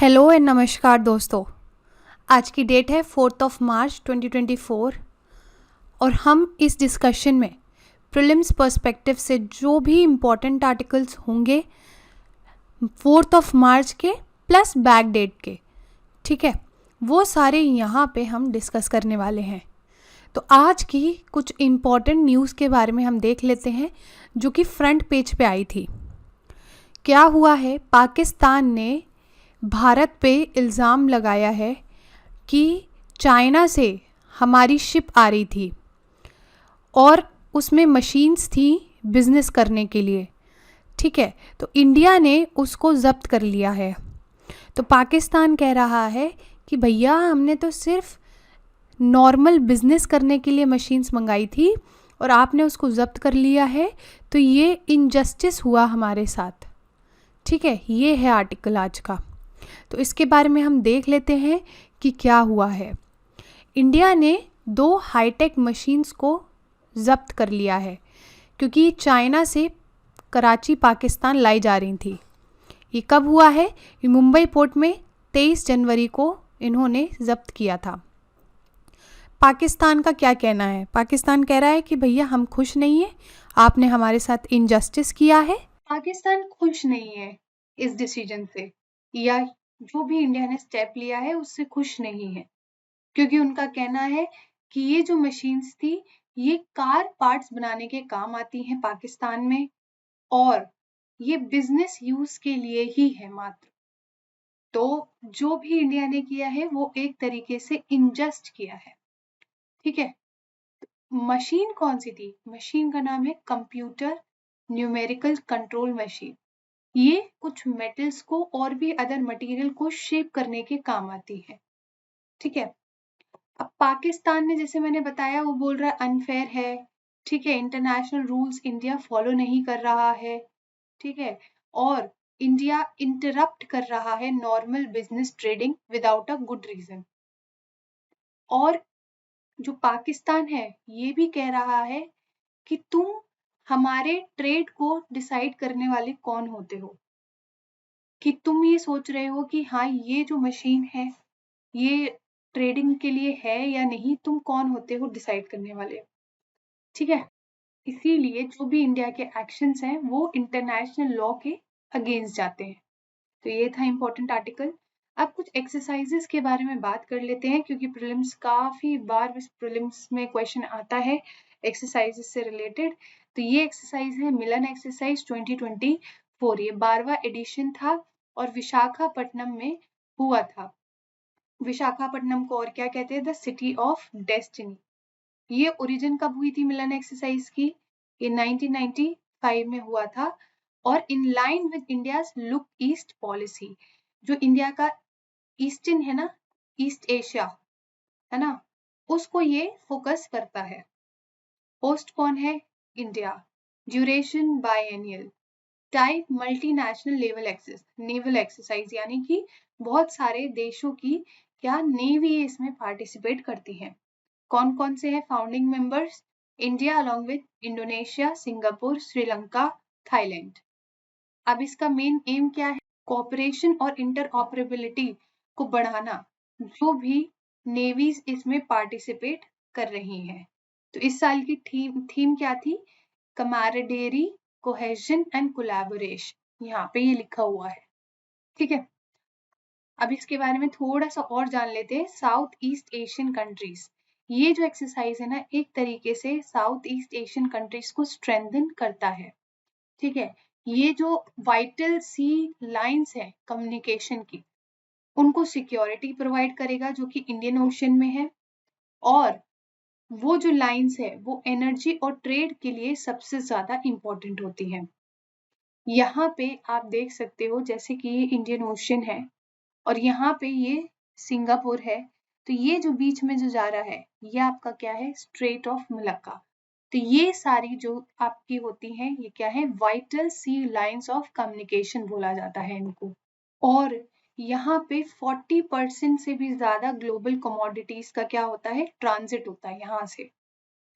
Hello and नमस्कार दोस्तों। आज की डेट है 4 मार्च 2024 और हम इस डिस्कशन में प्रीलिम्स पर्सपेक्टिव से जो भी इम्पोर्टेंट आर्टिकल्स होंगे 4 मार्च के प्लस बैक डेट के, ठीक है, वो सारे यहाँ पे हम डिस्कस करने वाले हैं। तो आज की कुछ इम्पोर्टेंट न्यूज़ के बारे में हम देख लेते हैं जो कि फ्रंट पेज पे आई थी। क्या हुआ है, पाकिस्तान ने भारत पे इल्ज़ाम लगाया है कि चाइना से हमारी शिप आ रही थी और उसमें मशीन्स थी बिज़नेस करने के लिए, ठीक है। तो इंडिया ने उसको ज़ब्त कर लिया है। तो पाकिस्तान कह रहा है कि भैया हमने तो सिर्फ नॉर्मल बिज़नेस करने के लिए मशीन्स मंगाई थी और आपने उसको ज़ब्त कर लिया है, तो ये इनजस्टिस हुआ हमारे साथ, ठीक है। ये है आर्टिकल आज का। तो इसके बारे में हम देख लेते हैं कि क्या हुआ है। इंडिया ने 2 हाईटेक मशीन्स को ज़ब्त कर लिया है क्योंकि चाइना से कराची पाकिस्तान लाई जा रही थी। ये कब हुआ है? ये मुंबई पोर्ट में 23 जनवरी को इन्होंने ज़ब्त किया था। पाकिस्तान का क्या कहना है? पाकिस्तान कह रहा है कि भैया हम खुश नहीं हैं, आपने हमारे साथ इनजस्टिस किया है। पाकिस्तान खुश नहीं है इस डिसीजन से, या जो भी इंडिया ने स्टेप लिया है उससे खुश नहीं है, क्योंकि उनका कहना है कि ये जो मशीन्स थी ये कार पार्ट्स बनाने के काम आती हैं पाकिस्तान में और ये बिजनेस यूज के लिए ही है मात्र। तो जो भी इंडिया ने किया है वो एक तरीके से इनजस्ट किया है, ठीक है। मशीन कौन सी थी? मशीन का नाम है कंप्यूटर न्यूमेरिकल कंट्रोल मशीन। ये कुछ मेटल्स को और भी अदर मटेरियल को शेप करने के काम आती है, ठीक है। अब पाकिस्तान ने, जैसे मैंने बताया, वो बोल रहा है अनफेयर है, ठीक है, इंटरनेशनल रूल्स इंडिया फॉलो नहीं कर रहा है, ठीक है, और इंडिया इंटरप्ट कर रहा है normal business trading without a good reason. और जो पाकिस्तान है ये भी कह रहा है कि तुम हमारे ट्रेड को डिसाइड करने वाले कौन होते हो, कि तुम ये सोच रहे हो कि हाँ ये जो मशीन है ये ट्रेडिंग के लिए है या नहीं, तुम कौन होते हो डिसाइड करने वाले, ठीक है। इसीलिए जो भी इंडिया के एक्शंस हैं वो इंटरनेशनल लॉ के अगेंस्ट जाते हैं। तो ये था इम्पोर्टेंट आर्टिकल। अब कुछ एक्सरसाइजेस के बारे में बात कर लेते हैं, क्योंकि प्रीलिम्स काफी बार इस प्रीलिम्स में क्वेश्चन आता है एक्सरसाइजेस से रिलेटेड। तो ये एक्सरसाइज है मिलन एक्सरसाइज 2024। ये 12वां एडिशन था और विशाखापट्टनम में हुआ था। विशाखापट्टनम को और क्या कहते हैं? The city of destiny. ये ओरिजिन कब हुई थी मिलन एक्सरसाइज की? ये 1995 में हुआ था और in line with India's look east policy. जो इंडिया का ईस्टर्न है ना, ईस्ट एशिया है ना, उसको ये फोकस करता है। होस्ट कौन है? India. Duration biennial. Type multinational naval exercise, यानी कि बहुत सारे देशों की क्या नेवी इसमें पार्टिसिपेट करती है। कौन कौन से हैं founding members? India along with Indonesia, Singapore, Sri Lanka, Thailand. अब इसका मेन एम क्या है? कोऑपरेशन और इंटरऑपरेबिलिटी को बढ़ाना। जो भी नेवीज इसमें पार्टिसिपेट कर रही हैं। तो इस साल की थीम क्या थी? कमैरेडेरी, कोहेजन एंड कोलैबोरेशन। यहाँ पे ये लिखा हुआ है, ठीक है। अब इसके बारे में थोड़ा सा और जान लेते हैं। साउथ ईस्ट एशियन कंट्रीज, ये जो एक्सरसाइज है ना, एक तरीके से साउथ ईस्ट एशियन कंट्रीज को स्ट्रेंथन करता है, ठीक है। ये जो वाइटल सी लाइंस है कम्युनिकेशन की, उनको सिक्योरिटी प्रोवाइड करेगा जो कि इंडियन ओशन में है। और वो जो लाइंस है वो एनर्जी और ट्रेड के लिए सबसे ज्यादा इंपॉर्टेंट होती है। यहाँ पे आप देख सकते हो जैसे कि ये इंडियन ओशन है और यहाँ पे ये सिंगापुर है। तो ये जो बीच में जो जा रहा है ये आपका क्या है? Straight of Malacca. तो ये सारी जो आपकी होती हैं ये क्या है? Vital sea lines of communication बोला जाता है इनको। और यहाँ पे 40% से भी ज्यादा ग्लोबल कमोडिटीज का क्या होता है? ट्रांजिट होता है यहाँ से।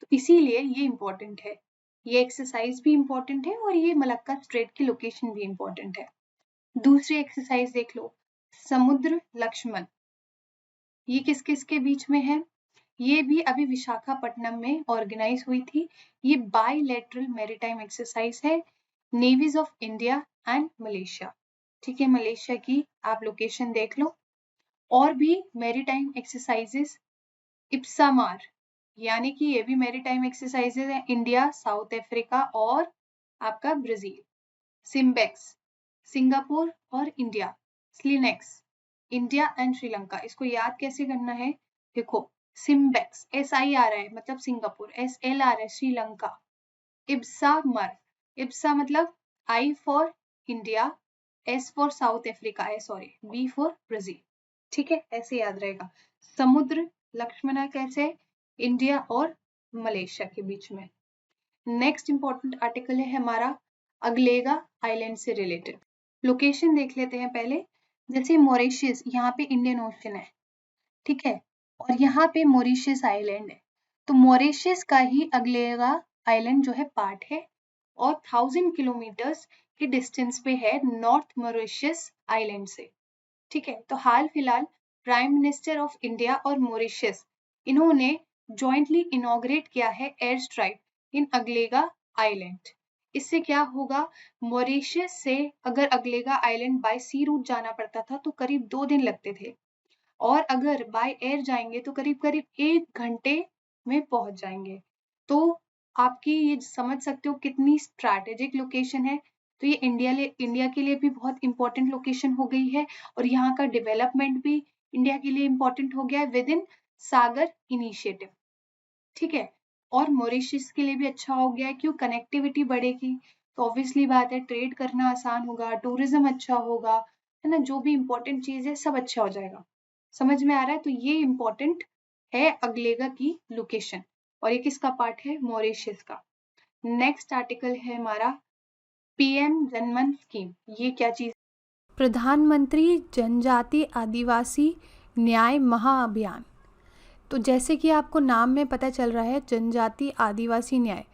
तो इसीलिए ये इम्पोर्टेंट है। ये एक्सरसाइज भी इम्पोर्टेंट है और ये मलक्का स्ट्रेट की लोकेशन भी इम्पोर्टेंट है। दूसरी एक्सरसाइज देख लो, समुद्र लक्ष्मण, ये किस किस के बीच में है? ये भी अभी विशाखापट्टनम में ऑर्गेनाइज हुई थी। ये बायलैटरल मैरीटाइम एक्सरसाइज है, navies of India and Malaysia. ठीक है, मलेशिया की आप लोकेशन देख लो। और भी मैरीटाइम एक्सरसाइजेस, इप्सामार, यानी कि ये भी मैरीटाइम एक्सरसाइजेस है, इंडिया, साउथ अफ्रीका और आपका ब्राजील। सिम्बेक्स, सिंगापुर और India. SLINEX, India and Sri Lanka. इसको याद कैसे करना है? देखो, सिम्बेक्स SI आ रहा है मतलब सिंगापुर, SL आ रहा है श्रीलंका। इब्सामर, इब्सा मतलब I for India, S for south Africa, B for Brazil. ठीक है, ऐसे याद रहेगा। समुद्र लक्ष्मणा कैसे? इंडिया और मलेशिया के बीच में। नेक्स्ट इंपॉर्टेंट आर्टिकल है हमारा अगलेगा आइलैंड से रिलेटेड। लोकेशन देख लेते हैं पहले। जैसे मॉरिशस, यहाँ पे इंडियन ओशन है, ठीक है, और यहाँ पे मॉरिशस आइलैंड है, तो मॉरिशस का ही अगलेगा आइलैंड जो है पार्ट है और 1000 किलोमीटर्स की डिस्टेंस पे है नॉर्थ मॉरिशस आइलैंड से। ठीक है, तो हाल फिलहाल प्राइम मिनिस्टर ऑफ इंडिया और मॉरिशस, इन्होंने जॉइंटली इनॉग्रेट किया है एयर स्ट्राइक इन अगलेगा आइलैंड। इससे क्या होगा, मॉरिशस से अगर अगलेगा आइलैंड बाय सी रूट जाना पड़ता था तो करीब 2 दिन लगते थे, और अगर बाय एयर जाएंगे तो करीब करीब 1 घंटे में पहुंच जाएंगे। तो आपकी ये समझ सकते हो कितनी स्ट्रैटेजिक लोकेशन है। तो ये इंडिया के लिए भी बहुत इंपॉर्टेंट लोकेशन हो गई है, और यहाँ का डेवलपमेंट भी इंडिया के लिए इंपॉर्टेंट हो गया है विद इन सागर इनिशिएटिव। ठीक है, और मॉरिशस के लिए भी अच्छा हो गया है, क्यों? कनेक्टिविटी बढ़ेगी तो ऑब्वियसली बात है ट्रेड करना आसान होगा, टूरिज्म अच्छा होगा, है ना, जो भी इंपॉर्टेंट चीज है सब अच्छा हो जाएगा। समझ में आ रहा है? तो ये इंपॉर्टेंट है अगलेगा की लोकेशन, और ये किसका पार्ट है? मॉरिशस का। नेक्स्ट आर्टिकल है हमारा PM जनमन स्कीम। ये क्या चीज? प्रधानमंत्री जनजाति आदिवासी न्याय महाअभियान। तो जैसे कि आपको नाम में पता चल रहा है जनजाति आदिवासी न्याय,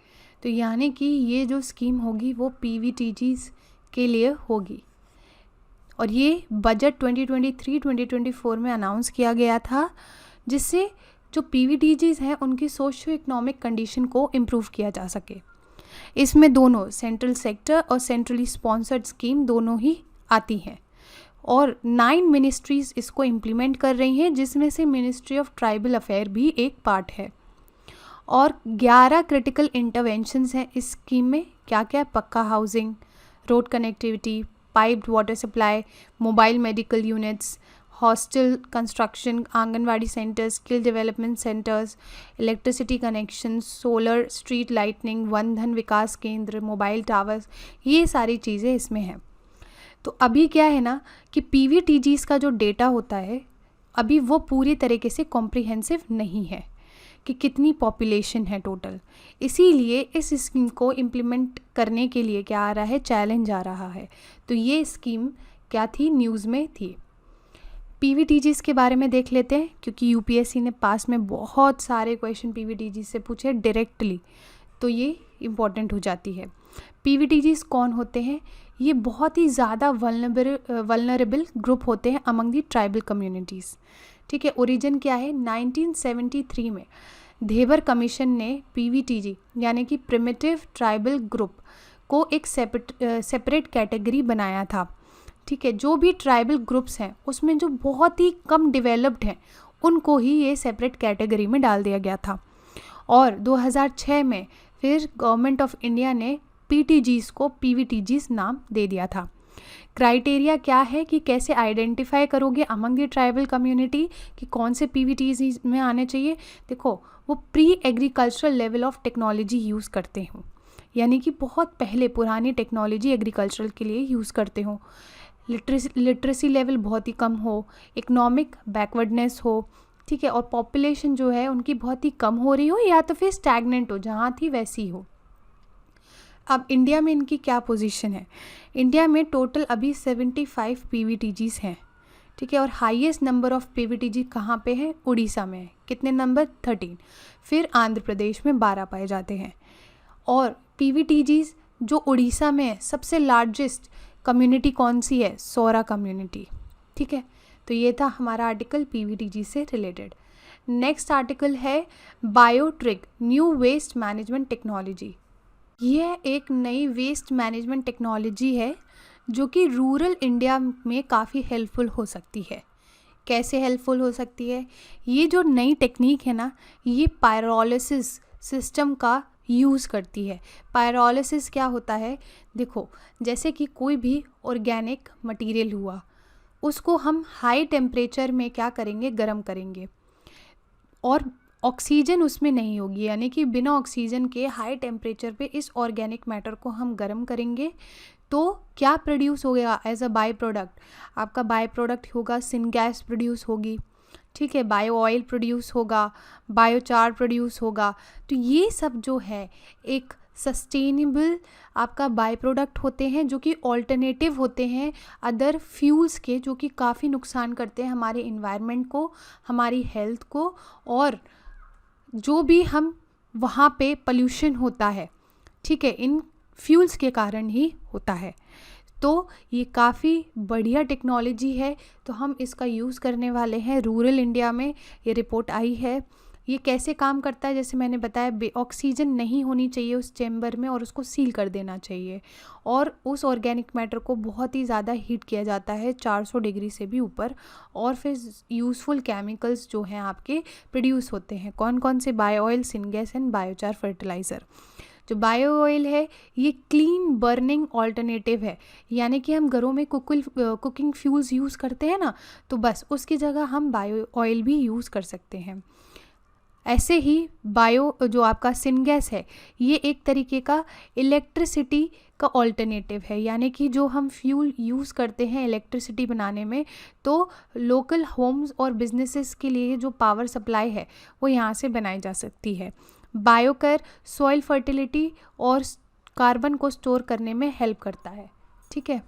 तो यानी कि ये जो स्कीम होगी वो PVTGs के लिए होगी, और ये बजट 2023-2024 में अनाउंस किया गया था, जिससे जो PVTGs हैं उनकी सोशियो इकोनॉमिक कंडीशन को इम्प्रूव किया जा सके। इसमें दोनों सेंट्रल सेक्टर और सेंट्रली स्पॉन्सर्ड स्कीम दोनों ही आती हैं, और 9 मिनिस्ट्रीज इसको इम्प्लीमेंट कर रही हैं, जिसमें से मिनिस्ट्री ऑफ ट्राइबल अफेयर भी एक पार्ट है। और 11 क्रिटिकल इंटरवेंशंस हैं इस स्कीम में। क्या क्या? पक्का housing, road connectivity, piped water supply, mobile medical units, hostel construction, anganwadi centres, skill development centres, electricity connection, solar street lightning, one धन विकास केंद्र, मोबाइल टावर्स, ये सारी चीज़ें इसमें हैं। तो अभी क्या है ना कि PVTGs का जो डेटा होता है अभी वो पूरी तरीके से कॉम्प्रिहेंसिव नहीं है कि कितनी पॉपुलेशन है टोटल। इसीलिए इस स्कीम को इम्प्लीमेंट करने के लिए क्या आ रहा है? चैलेंज आ रहा है। तो ये स्कीम क्या थी? न्यूज़ में थी। PVTGs के बारे में देख लेते हैं, क्योंकि UPSC ने पास में बहुत सारे क्वेश्चन PVTGs से पूछे डायरेक्टली, तो ये इम्पॉर्टेंट हो जाती है। PVTGs कौन होते हैं? ये बहुत ही ज़्यादा वल्नरेबल ग्रुप होते हैं अमंग दी ट्राइबल कम्युनिटीज़। ठीक है, ओरिजिन क्या है? 1973 में धेबर कमीशन ने PVTG यानी कि प्रिमिटिव ट्राइबल ग्रुप को एक सेपरेट कैटेगरी बनाया था। ठीक है, जो भी ट्राइबल ग्रुप्स हैं उसमें जो बहुत ही कम डेवलप्ड हैं उनको ही ये सेपरेट कैटेगरी में डाल दिया गया था। और 2006 में फिर गवर्नमेंट ऑफ इंडिया ने PTGs को PVTGs नाम दे दिया था। क्राइटेरिया क्या है कि कैसे आइडेंटिफाई करोगे अमंग द ट्राइबल कम्युनिटी कि कौन से PVTGs में आने चाहिए? देखो, वो pre agricultural level of technology use करते हो, यानी कि बहुत पहले पुरानी टेक्नोलॉजी एग्रीकल्चरल के लिए यूज़ करते हो, लिटरेसी लेवल बहुत ही कम हो, इकोनॉमिक बैकवर्डनेस हो, ठीक है, और पॉपुलेशन जो है उनकी बहुत ही कम हो रही हो या तो फिर स्टैगनेंट हो, जहाँ थी वैसी हो। अब इंडिया में इनकी क्या पोजीशन है? इंडिया में टोटल अभी 75 PVTGs हैं। ठीक है, और हाईएस्ट नंबर ऑफ PVTG कहाँ पे है? उड़ीसा में है। कितने नंबर? 13। फिर आंध्र प्रदेश में 12 पाए जाते हैं। और PVTGs जो उड़ीसा में है, सबसे लार्जेस्ट कम्युनिटी कौन सी है? सौरा कम्युनिटी। ठीक है, तो ये था हमारा आर्टिकल पीवीटीजी से रिलेटेड। नेक्स्ट आर्टिकल है बायोट्रिक न्यू वेस्ट मैनेजमेंट टेक्नोलॉजी। यह एक नई वेस्ट मैनेजमेंट टेक्नोलॉजी है जो कि रूरल इंडिया में काफ़ी हेल्पफुल हो सकती है। कैसे हेल्पफुल हो सकती है? ये जो नई टेक्निक है ना, ये पायरोलिसिस सिस्टम का यूज़ करती है। पायरोलिसिस क्या होता है? देखो, जैसे कि कोई भी ऑर्गेनिक मटेरियल हुआ, उसको हम हाई टेम्परेचर में क्या करेंगे, गर्म करेंगे, और ऑक्सीजन उसमें नहीं होगी, यानी कि बिना ऑक्सीजन के हाई टेम्परेचर पे इस ऑर्गेनिक मैटर को हम गर्म करेंगे तो क्या प्रोड्यूस होगा एज अ बाय प्रोडक्ट? आपका बाय प्रोडक्ट होगा सिनगैस प्रोड्यूस होगी, ठीक है, बायो ऑयल प्रोड्यूस होगा, बायोचार प्रोड्यूस होगा। तो ये सब जो है एक सस्टेनेबल आपका बाय प्रोडक्ट होते हैं जो कि ऑल्टरनेटिव होते हैं अदर फ्यूल्स के, जो कि काफ़ी नुकसान करते हैं हमारे इन्वायरमेंट को, हमारी हेल्थ को, और जो भी हम वहाँ पे पोल्यूशन होता है, ठीक है, इन फ्यूल्स के कारण ही होता है। तो ये काफ़ी बढ़िया टेक्नोलॉजी है, तो हम इसका यूज़ करने वाले हैं रूरल इंडिया में। ये रिपोर्ट आई है। ये कैसे काम करता है? जैसे मैंने बताया, ऑक्सीजन नहीं होनी चाहिए उस चैम्बर में और उसको सील कर देना चाहिए, और उस ऑर्गेनिक मैटर को बहुत ही ज़्यादा हीट किया जाता है 400 डिग्री से भी ऊपर, और फिर यूज़फुल केमिकल्स जो हैं आपके प्रोड्यूस होते हैं। कौन कौन से? Bio oil, syngas and biochar fertiliser. जो बायो ऑयल है ये क्लीन बर्निंग ऑल्टरनेटिव है, यानी कि हम घरों में कुकिंग फ्यूल्स यूज़ करते हैं ना, तो बस उसकी जगह हम बायो ऑयल भी यूज़ कर सकते हैं। ऐसे ही बायो जो आपका सिनगैस है, ये एक तरीके का इलेक्ट्रिसिटी का ऑल्टरनेटिव है, यानी कि जो हम फ्यूल यूज़ करते हैं इलेक्ट्रिसिटी बनाने में, तो लोकल होम्स और बिजनेसेस के लिए जो पावर सप्लाई है वो यहाँ से बनाई जा सकती है। बायोकर सॉइल फर्टिलिटी और कार्बन को स्टोर करने में हेल्प करता है, ठीक है।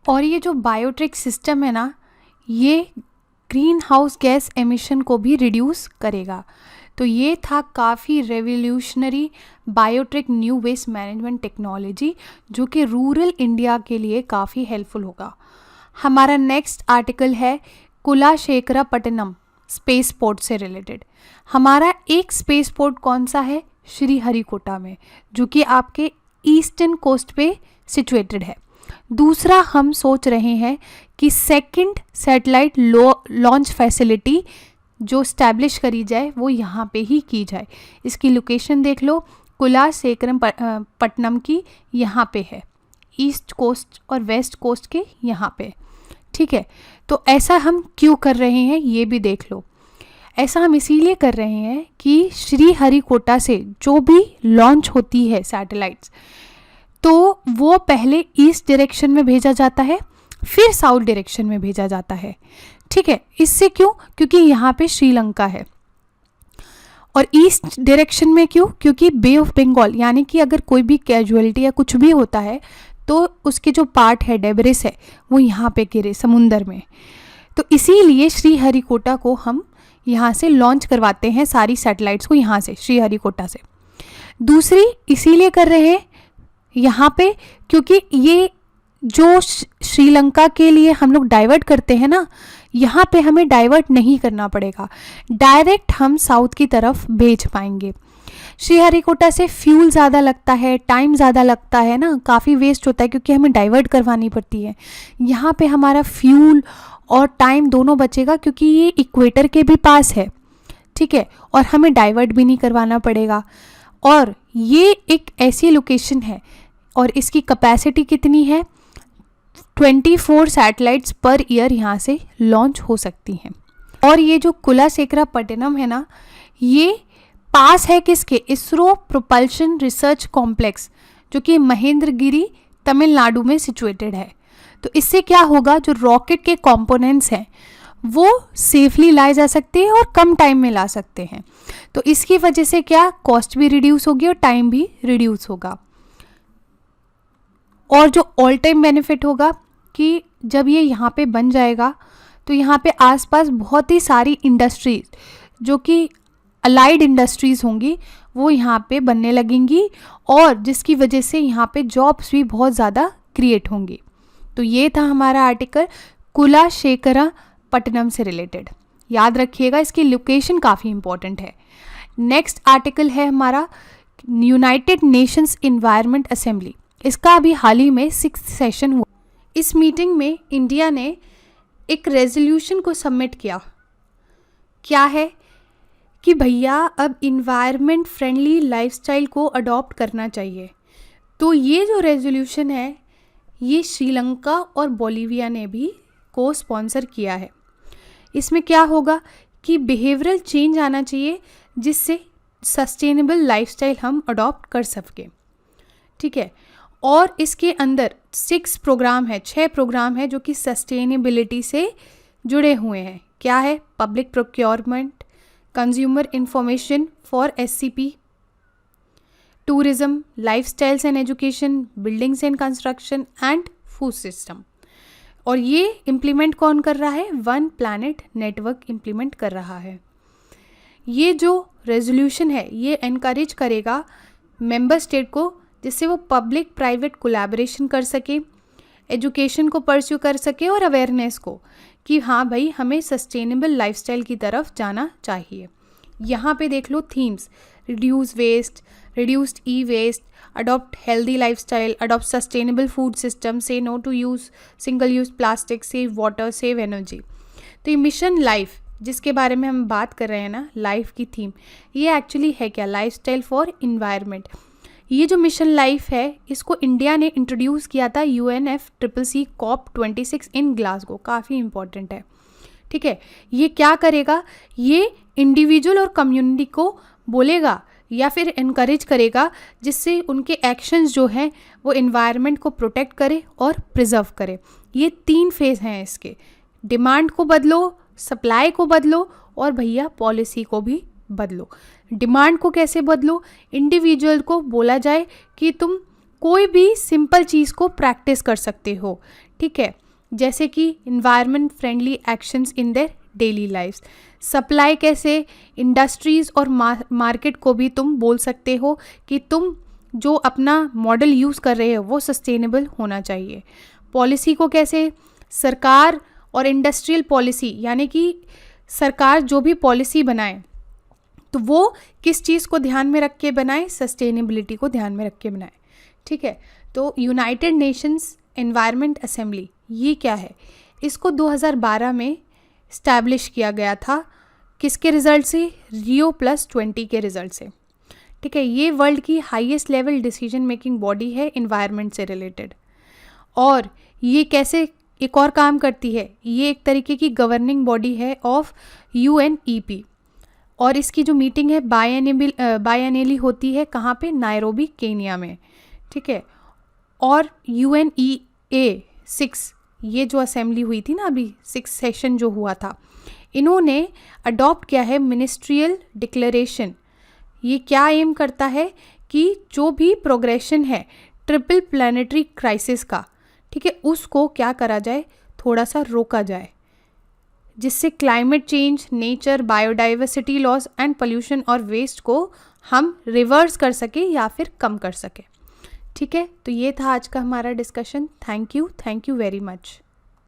और ये जो बायोट्रिक सिस्टम है ना, ये ग्रीन हाउस गैस एमिशन को भी रिड्यूस करेगा। तो ये था काफ़ी रेवोल्यूशनरी बायोट्रिक न्यू वेस्ट मैनेजमेंट टेक्नोलॉजी, जो कि रूरल इंडिया के लिए काफ़ी हेल्पफुल होगा। हमारा नेक्स्ट आर्टिकल है कुलाशेखरापट्टनम स्पेस पोर्ट से रिलेटेड। हमारा एक स्पेस पोर्ट कौन सा है? श्रीहरिकोटा में, जो कि आपके ईस्टर्न कोस्ट पे सिचुएटेड है। दूसरा, हम सोच रहे हैं कि सेकंड सैटेलाइट लॉन्च फैसिलिटी जो स्टैब्लिश करी जाए वो यहाँ पे ही की जाए। इसकी लोकेशन देख लो, कुलाशेखरपट्टनम की यहाँ पे है, ईस्ट कोस्ट और वेस्ट कोस्ट के यहाँ पे, ठीक है। तो ऐसा हम क्यों कर रहे हैं ये भी देख लो। ऐसा हम इसीलिए कर रहे हैं कि श्रीहरिकोटा से जो भी लॉन्च होती है सैटेलाइट्स, तो वो पहले ईस्ट डायरेक्शन में भेजा जाता है, फिर साउथ डायरेक्शन में भेजा जाता है, ठीक है। इससे क्यों? क्योंकि यहाँ पे श्रीलंका है। और ईस्ट डायरेक्शन में क्यों? क्योंकि बे ऑफ बंगाल, यानी कि अगर कोई भी कैजुअलिटी या कुछ भी होता है तो उसके जो पार्ट है, डेब्रिस है, वो यहाँ पे गिरे समुंदर में। तो इसीलिए श्रीहरिकोटा को हम यहाँ से लॉन्च करवाते हैं, सारी सैटेलाइट्स को यहाँ से, श्रीहरिकोटा से। दूसरी इसीलिए कर रहे हैं यहाँ पे क्योंकि ये जो श्रीलंका के लिए हम लोग डाइवर्ट करते हैं ना, यहाँ पे हमें डाइवर्ट नहीं करना पड़ेगा, डायरेक्ट हम साउथ की तरफ भेज पाएंगे। श्रीहरिकोटा से फ्यूल ज़्यादा लगता है, टाइम ज़्यादा लगता है ना, काफ़ी वेस्ट होता है क्योंकि हमें डाइवर्ट करवानी पड़ती है। यहाँ पे हमारा फ्यूल और टाइम दोनों बचेगा क्योंकि ये इक्वेटर के भी पास है, ठीक है, और हमें डाइवर्ट भी नहीं करवाना पड़ेगा। और ये एक ऐसी लोकेशन है और इसकी कैपेसिटी कितनी है? 24 सैटेलाइट्स पर ईयर यहाँ से लॉन्च हो सकती हैं। और ये जो कुलाशेखरापट्टनम है ना, ये पास है किसके? इसरो प्रोपल्शन रिसर्च कॉम्प्लेक्स, जो कि महेंद्रगिरी तमिलनाडु में सिचुएटेड है। तो इससे क्या होगा, जो रॉकेट के कंपोनेंट्स हैं वो सेफली लाए जा सकते हैं और कम टाइम में ला सकते हैं। तो इसकी वजह से क्या, कॉस्ट भी रिड्यूस होगी और टाइम भी रिड्यूस होगा। और जो ऑल टाइम बेनिफिट होगा कि जब ये यहाँ पे बन जाएगा तो यहाँ पे आसपास बहुत ही सारी इंडस्ट्रीज जो कि अलाइड इंडस्ट्रीज़ होंगी वो यहाँ पे बनने लगेंगी, और जिसकी वजह से यहाँ पे जॉब्स भी बहुत ज़्यादा क्रिएट होंगी। तो ये था हमारा आर्टिकल कुलाशेखरा पट्टनम से रिलेटेड। याद रखिएगा, इसकी लोकेशन काफ़ी इंपॉर्टेंट है। नेक्स्ट आर्टिकल है हमारा यूनाइटेड नेशंस इन्वायरमेंट असेंबली। इसका अभी हाल ही में 6th सेशन हुआ। इस मीटिंग में इंडिया ने एक रेजोल्यूशन को सबमिट किया। क्या है कि भैया अब इन्वायरमेंट फ्रेंडली लाइफस्टाइल को अडॉप्ट करना चाहिए। तो ये जो रेजोल्यूशन है ये श्रीलंका और बोलिविया ने भी को स्पॉन्सर किया है। इसमें क्या होगा कि बिहेवियरल चेंज आना चाहिए जिससे सस्टेनेबल लाइफस्टाइल हम अडॉप्ट कर सकें। ठीक है, और इसके अंदर 6 प्रोग्राम है जो कि सस्टेनेबिलिटी से जुड़े हुए हैं। क्या है? Public procurement, consumer information for SCP, tourism, lifestyles and education, buildings and construction and food system. और ये इम्प्लीमेंट कौन कर रहा है? वन प्लैनेट नेटवर्क इम्प्लीमेंट कर रहा है। ये जो रेजोल्यूशन है ये एनकरेज करेगा मेंबर स्टेट को, जिससे वो पब्लिक प्राइवेट कोलैबोरेशन कर सके, एजुकेशन को परस्यू कर सके और अवेयरनेस को, कि हाँ भाई हमें सस्टेनेबल लाइफस्टाइल की तरफ जाना चाहिए। यहाँ पे देख लो themes: reduce waste, reduced e waste, adopt healthy lifestyle, adopt sustainable food system, say no to use single use plastic, save water, save energy. तो ये मिशन लाइफ जिसके बारे में हम बात कर रहे हैं ना, लाइफ की थीम, ये एक्चुअली है क्या? Lifestyle for environment. ये जो मिशन लाइफ है इसको इंडिया ने इंट्रोड्यूस किया था UNFCCC COP26 इन ग्लासगो। काफ़ी इंपॉर्टेंट है। ठीक है, ये क्या करेगा? ये इंडिविजुअल और कम्युनिटी को बोलेगा या फिर इनकरेज करेगा जिससे उनके एक्शंस जो हैं वो इन्वायरमेंट को प्रोटेक्ट करे और प्रिजर्व करे। ये 3 फेज हैं इसके: डिमांड को बदलो, सप्लाई को बदलो और भैया पॉलिसी को भी बदलो। डिमांड को कैसे बदलो? इंडिविजुअल को बोला जाए कि तुम कोई भी सिंपल चीज़ को प्रैक्टिस कर सकते हो। ठीक है, जैसे कि environment friendly actions in their daily lifes. Supply कैसे? इंडस्ट्रीज़ और मार्केट को भी तुम बोल सकते हो कि तुम जो अपना मॉडल यूज़ कर रहे हो वो सस्टेनेबल होना चाहिए। पॉलिसी को कैसे? सरकार और इंडस्ट्रियल पॉलिसी, यानी कि सरकार जो भी पॉलिसी बनाए तो वो किस चीज़ को ध्यान में रख के बनाए? सस्टेनेबिलिटी को ध्यान में रख के बनाए। ठीक है, तो यूनाइटेड नेशंस एनवायरनमेंट असेंबली ये क्या है? इसको 2012 में इस्टेब्लिश किया गया था। किसके रिज़ल्ट से? Rio+20 के रिज़ल्ट से। ठीक है, ये वर्ल्ड की highest level decision making body है इन्वायरमेंट से रिलेटेड। और ये कैसे एक और काम करती है? ये एक तरीके की गवर्निंग बॉडी है ऑफ UNEP। और इसकी जो मीटिंग है बायएनुअली होती है। कहाँ पे? नायरोबी, केनिया में। ठीक है, और UNEA 6 ये जो असेंबली हुई थी ना अभी 6th सेशन जो हुआ था, इन्होंने अडॉप्ट किया है मिनिस्ट्रियल डिक्लेरेशन। ये क्या एम करता है कि जो भी प्रोग्रेशन है ट्रिपल प्लानिटरी क्राइसिस का, ठीक है, उसको क्या करा जाए? थोड़ा सा रोका जाए, जिससे climate change, nature, biodiversity loss and pollution और वेस्ट को हम रिवर्स कर सके या फिर कम कर सके। ठीक है, तो ये था आज का हमारा discussion. Thank you very much.